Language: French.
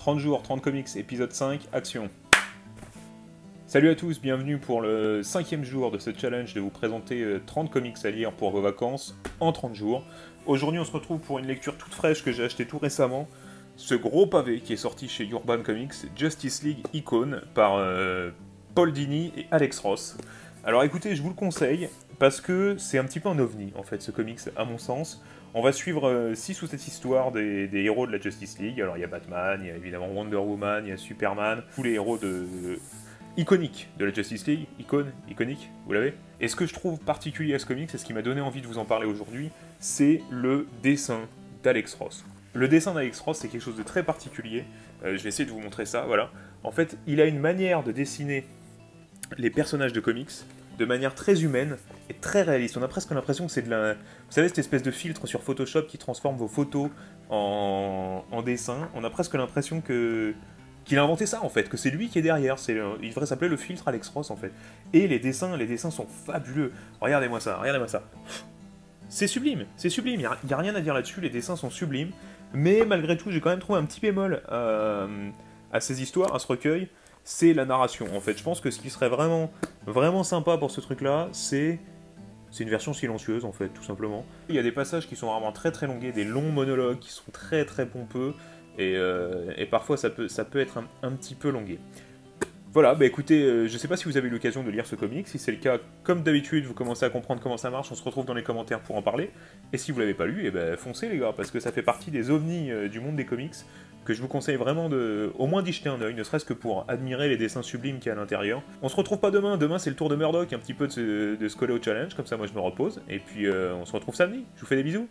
30 jours, 30 comics, épisode 5, action. Salut à tous, bienvenue pour le 5e jour de ce challenge de vous présenter 30 comics à lire pour vos vacances en 30 jours. Aujourd'hui on se retrouve pour une lecture toute fraîche que j'ai acheté tout récemment. Ce gros pavé qui est sorti chez Urban Comics, Justice League Icon, par Paul Dini et Alex Ross. Alors écoutez, je vous le conseille, parce que c'est un petit peu un ovni en fait ce comics à mon sens. On va suivre 6 ou 7 histoires des héros de la Justice League. Alors il y a Batman, il y a évidemment Wonder Woman, il y a Superman, tous les héros iconiques de la Justice League, iconique, vous l'avez. Et ce que je trouve particulier à ce comics, et ce qui m'a donné envie de vous en parler aujourd'hui, c'est le dessin d'Alex Ross. Le dessin d'Alex Ross, c'est quelque chose de très particulier. Je vais essayer de vous montrer ça, voilà. En fait, il a une manière de dessiner les personnages de comics de manière très humaine et très réaliste. On a presque l'impression que c'est de la... Vous savez, cette espèce de filtre sur Photoshop qui transforme vos photos en dessin. On a presque l'impression qu'il a inventé ça, en fait, que c'est lui qui est derrière. Il devrait s'appeler le filtre Alex Ross, en fait. Et les dessins sont fabuleux. Regardez-moi ça, regardez-moi ça. C'est sublime, il n'y a rien à dire là-dessus, les dessins sont sublimes. Mais malgré tout, j'ai quand même trouvé un petit bémol à ces histoires, à ce recueil. C'est la narration, en fait. Je pense que ce qui serait vraiment sympa pour ce truc-là, c'est une version silencieuse, en fait, tout simplement. Il y a des passages qui sont vraiment très longués, des longs monologues qui sont très pompeux, et parfois ça peut être un petit peu longué. Voilà, bah écoutez, je sais pas si vous avez eu l'occasion de lire ce comic, si c'est le cas, comme d'habitude, vous commencez à comprendre comment ça marche, on se retrouve dans les commentaires pour en parler, et si vous l'avez pas lu, eh ben foncez les gars, parce que ça fait partie des ovnis du monde des comics, que je vous conseille vraiment au moins d'y jeter un œil, ne serait-ce que pour admirer les dessins sublimes qu'il y a à l'intérieur. On se retrouve pas demain c'est le tour de Murdoch, un petit peu de se coller au challenge, comme ça moi je me repose, et puis on se retrouve samedi, je vous fais des bisous.